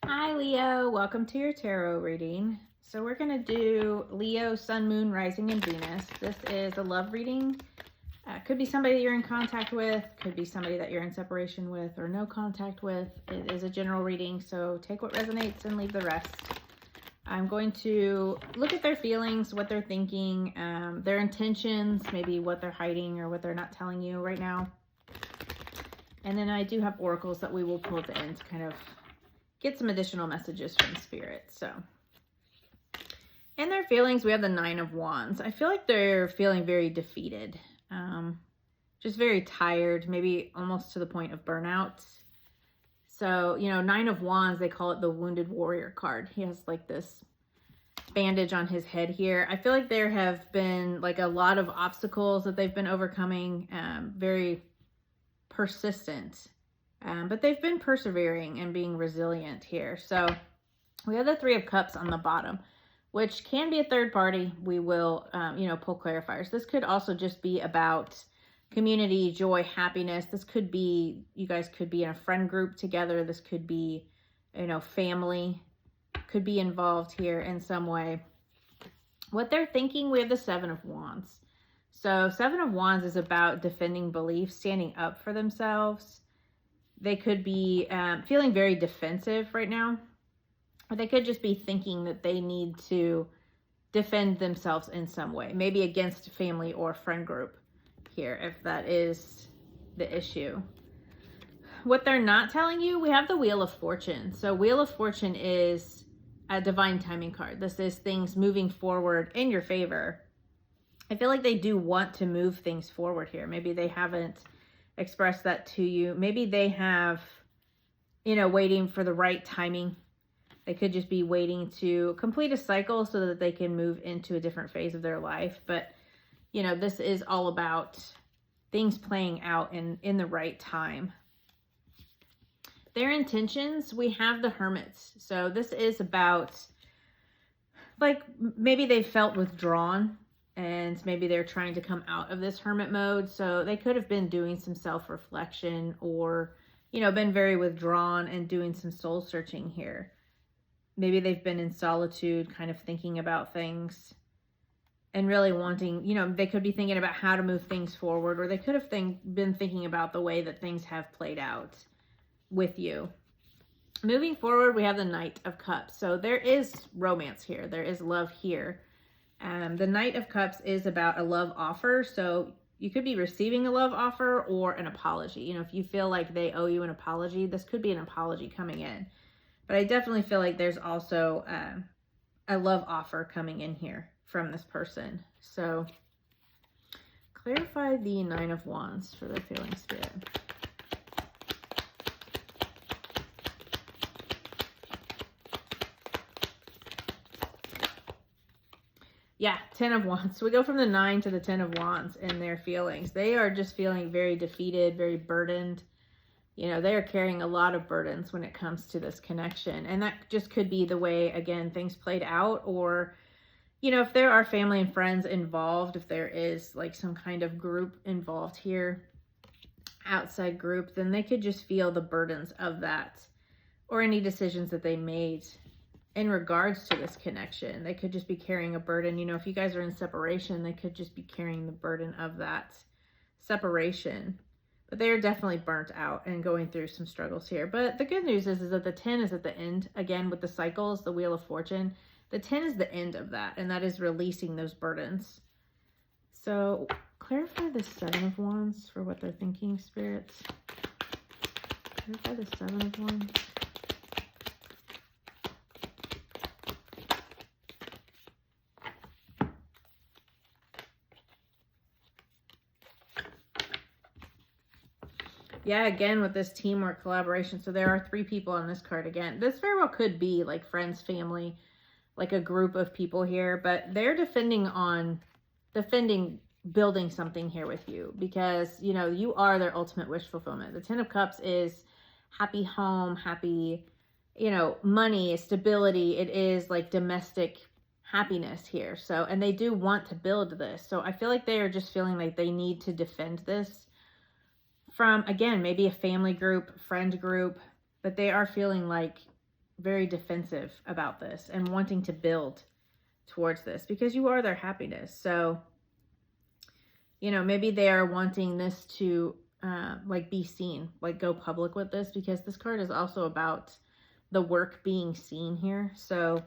Hi Leo, welcome to your tarot reading. So we're going to do Leo, Sun, Moon, Rising, and Venus. This is a love reading. Could be somebody you're in contact with, could be somebody that you're in separation with or no contact with. It is a general reading, so take what resonates and leave the rest. I'm going to look at their feelings, what they're thinking, their intentions, maybe what they're hiding or what they're not telling you right now. And then I do have oracles that we will pull at the end to kind of get some additional messages from Spirit. So, in their feelings, we have the Nine of Wands. I feel like they're feeling very defeated, just very tired, maybe almost to the point of burnout. So, you know, Nine of Wands, they call it the Wounded Warrior card. He has like this bandage on his head here. I feel like there have been like a lot of obstacles that they've been overcoming, very persistent. But they've been persevering and being resilient here. So we have the Three of Cups on the bottom, which can be a third party. We will, pull clarifiers. This could also just be about community, joy, happiness. This could be, you guys could be in a friend group together. This could be, family could be involved here in some way. What they're thinking, we have the Seven of Wands. So Seven of Wands is about defending beliefs, standing up for themselves. They could be feeling very defensive right now. Or they could just be thinking that they need to defend themselves in some way. Maybe against family or friend group here, if that is the issue. What they're not telling you, we have the Wheel of Fortune. So Wheel of Fortune is a divine timing card. This is things moving forward in your favor. I feel like they do want to move things forward here. Maybe they haven't express that to you. Maybe they have, waiting for the right timing. They could just be waiting to complete a cycle so that they can move into a different phase of their life. But, this is all about things playing out in the right time. Their intentions, we have the Hermits. So this is about, like, maybe they felt withdrawn. And maybe they're trying to come out of this hermit mode. So they could have been doing some self-reflection or, been very withdrawn and doing some soul searching here. Maybe they've been in solitude, kind of thinking about things and really wanting, they could be thinking about how to move things forward, or they could have been thinking about the way that things have played out with you. Moving forward, we have the Knight of Cups. So there is romance here. There is love here. The Knight of Cups is about a love offer. So you could be receiving a love offer or an apology. If you feel like they owe you an apology, this could be an apology coming in. But I definitely feel like there's also a love offer coming in here from this person. So clarify the Nine of Wands for their feeling, Spirit. Yeah, Ten of Wands. So we go from the 9 to the 10 of Wands in their feelings. They are just feeling very defeated, very burdened. They are carrying a lot of burdens when it comes to this connection. And that just could be the way, again, things played out. Or, if there are family and friends involved, if there is like some kind of group involved here, outside group, then they could just feel the burdens of that or any decisions that they made in regards to this connection. They could just be carrying a burden. If you guys are in separation, they could just be carrying the burden of that separation. But they are definitely burnt out and going through some struggles here. But the good news is that the 10 is at the end. Again, with the cycles, the Wheel of Fortune, the 10 is the end of that. And that is releasing those burdens. So clarify the 7 of Wands for what they're thinking, spirits. Clarify the 7 of Wands. Yeah, again, with this teamwork collaboration. So there are 3 people on this card again. This very well could be like friends, family, like a group of people here. But they're defending building something here with you. Because, you are their ultimate wish fulfillment. The 10 of Cups is happy home, happy, money, stability. It is like domestic happiness here. So, and they do want to build this. So I feel like they are just feeling like they need to defend this from, again, maybe a family group, friend group, but they are feeling like very defensive about this and wanting to build towards this because you are their happiness. So, you know, maybe they are wanting this to like be seen, like go public with this, because this card is also about the work being seen here. So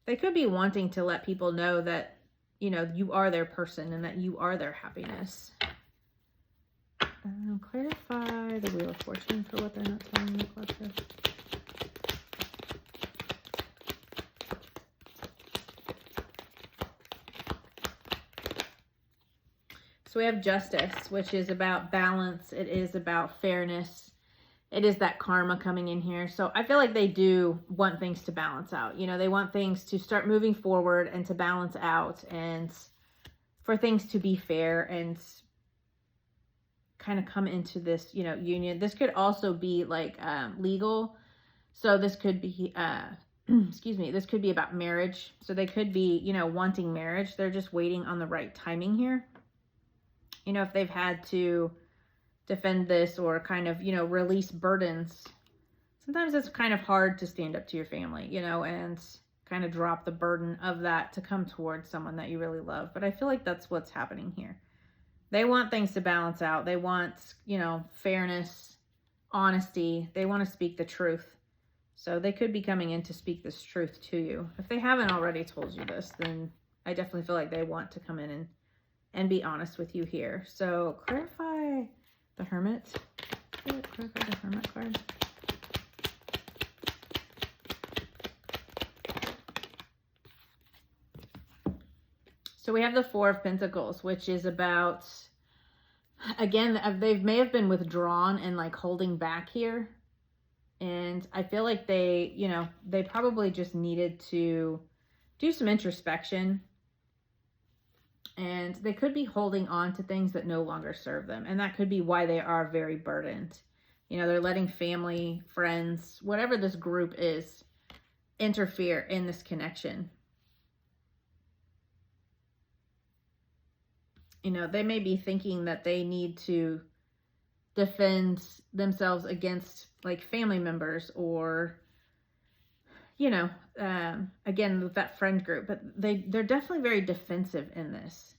they could be wanting to let people know that, you know, you are their person and that you are their happiness. Clarify the Wheel of Fortune for what they're not telling the collective. So we have Justice, which is about balance. It is about fairness. It is that karma coming in here. So I feel like they do want things to balance out. You know, they want things to start moving forward and to balance out and for things to be fair and kind of come into this, you know, union. This could also be like legal. So this could be, excuse me, this could be about marriage. So they could be, you know, wanting marriage. They're just waiting on the right timing here. You know, if they've had to defend this or kind of, you know, release burdens, sometimes it's kind of hard to stand up to your family, you know, and kind of drop the burden of that to come towards someone that you really love. But I feel like that's what's happening here. They want things to balance out. They want, you know, fairness, honesty. They want to speak the truth. So they could be coming in to speak this truth to you. If they haven't already told you this, then I definitely feel like they want to come in and be honest with you here. So clarify the Hermit. Clarify the Hermit card. So we have the Four of Pentacles, which is about, again, they may have been withdrawn and like holding back here. And I feel like they, you know, they probably just needed to do some introspection. And they could be holding on to things that no longer serve them. And that could be why they are very burdened. You know, they're letting family, friends, whatever this group is, interfere in this connection. You know, they may be thinking that they need to defend themselves against like family members or, you know, again, with that friend group, but they're definitely very defensive in this.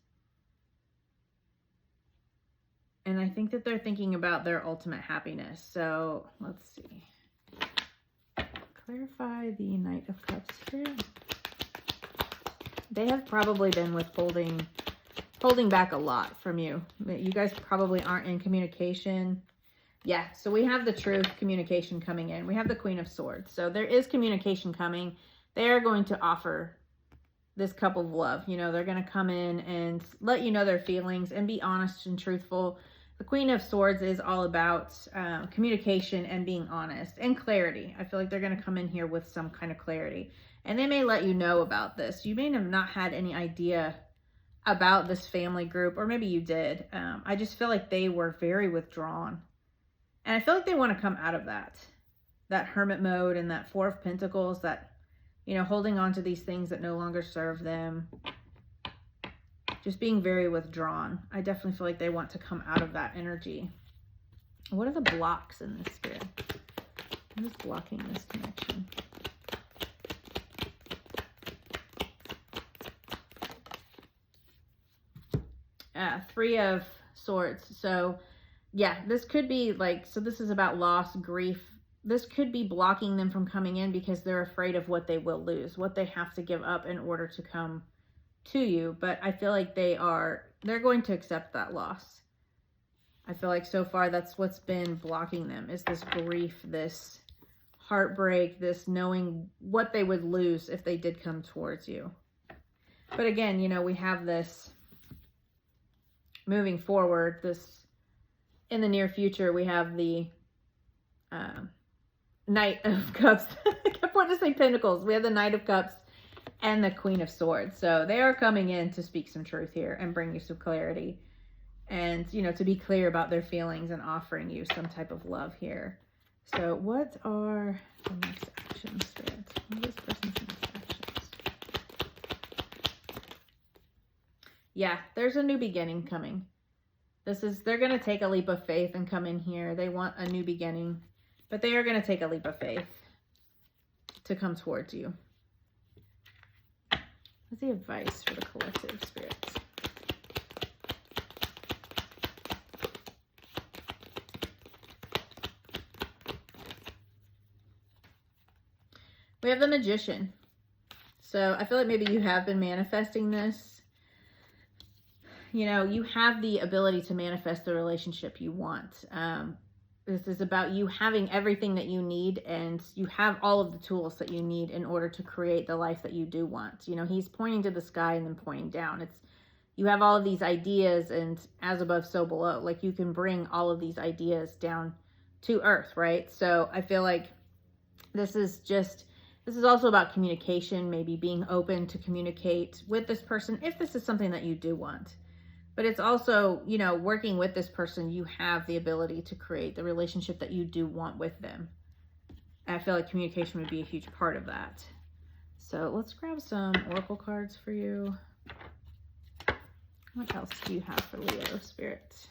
And I think that they're thinking about their ultimate happiness. So let's see. Clarify the Knight of Cups here. They have probably been holding back a lot from you. You guys probably aren't in communication. Yeah, so we have the Truth, communication coming in. We have the Queen of Swords. So there is communication coming. They are going to offer this cup of love. You know, they're going to come in and let you know their feelings and be honest and truthful. The Queen of Swords is all about communication and being honest and clarity. I feel like they're going to come in here with some kind of clarity. And they may let you know about this. You may have not had any idea about this family group, or maybe you did. I just feel like they were very withdrawn. And I feel like they want to come out of that hermit mode and that Four of Pentacles, that, you know, holding on to these things that no longer serve them. Just being very withdrawn. I definitely feel like they want to come out of that energy. What are the blocks in this spirit? What is blocking this connection? Three of Swords. So yeah, this could be like, so this is about loss, grief. This could be blocking them from coming in because they're afraid of what they will lose, what they have to give up in order to come to you. But I feel like they're going to accept that loss. I feel like so far that's what's been blocking them, is this grief, this heartbreak, this knowing what they would lose if they did come towards you. But again, you know, we have this moving forward, this in the near future, we have the Knight of Cups. I kept wanting to say Pentacles. We have the Knight of Cups and the Queen of Swords. So they are coming in to speak some truth here and bring you some clarity. And, you know, to be clear about their feelings and offering you some type of love here. So what are the next actions, Spirit? What is this person's next actions? Yeah, there's a new beginning coming. They're going to take a leap of faith and come in here. They want a new beginning, but they are going to take a leap of faith to come towards you. What's the advice for the collective, spirits? We have the Magician. So I feel like maybe you have been manifesting this. You know, you have the ability to manifest the relationship you want. This is about you having everything that you need, and you have all of the tools that you need in order to create the life that you do want. You know, he's pointing to the sky and then pointing down. It's, you have all of these ideas, and as above, so below. Like, you can bring all of these ideas down to earth, right? So I feel like this is also about communication, maybe being open to communicate with this person if this is something that you do want. But it's also, you know, working with this person, you have the ability to create the relationship that you do want with them. And I feel like communication would be a huge part of that. So let's grab some oracle cards for you. What else do you have for Leo, Spirit?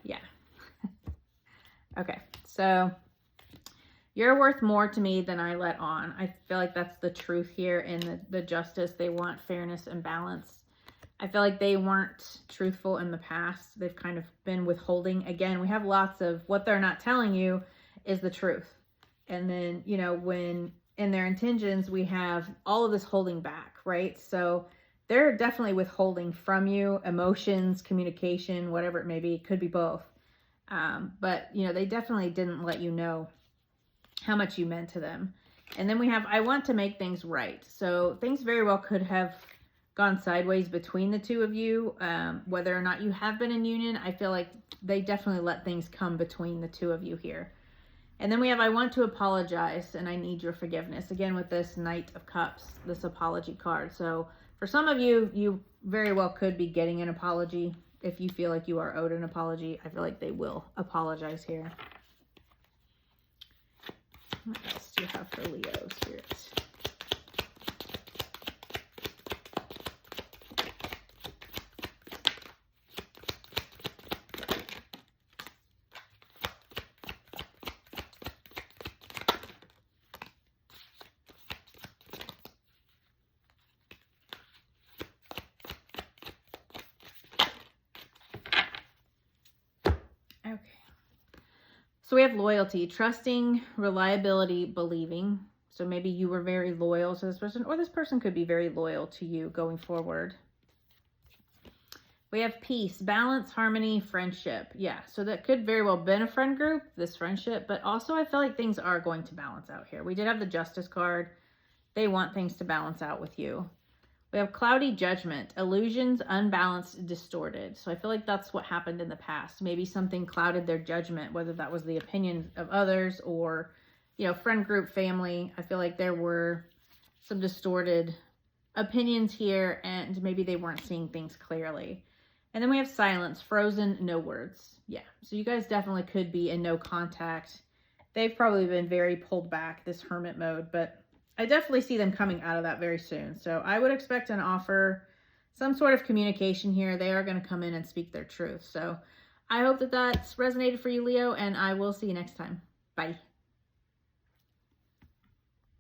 Yeah. Okay, so you're worth more to me than I let on. I feel like that's the truth here in the justice. They want fairness and balance. I feel like they weren't truthful in the past. They've kind of been withholding. Again, we have lots of what they're not telling you is the truth. And then, you know, when in their intentions, we have all of this holding back, right? So they're definitely withholding from you emotions, communication, whatever it may be. It could be both. But, you know, they definitely didn't let you know how much you meant to them. And then we have, I want to make things right. So things very well could have gone sideways between the two of you. Whether or not you have been in union, I feel like they definitely let things come between the two of you here. And then we have, I want to apologize and I need your forgiveness. Again, with this Knight of Cups, this apology card. So for some of you, you very well could be getting an apology. If you feel like you are owed an apology, I feel like they will apologize here. What else do you have for Leo, spirits? Okay. So we have loyalty, trusting, reliability, believing. So maybe you were very loyal to this person, or this person could be very loyal to you going forward. We have peace, balance, harmony, friendship. Yeah, so that could very well been a friend group, this friendship, but also I feel like things are going to balance out here. We did have the Justice card. They want things to balance out with you. We have cloudy judgment, illusions, unbalanced, distorted. So I feel like that's what happened in the past. Maybe something clouded their judgment, whether that was the opinion of others or, you know, friend group, family. I feel like there were some distorted opinions here and maybe they weren't seeing things clearly. And then we have silence, frozen, no words. Yeah, so you guys definitely could be in no contact. They've probably been very pulled back, this hermit mode, but I definitely see them coming out of that very soon. So I would expect an offer, some sort of communication here. They are going to come in and speak their truth. So I hope that that's resonated for you, Leo, and I will see you next time. Bye.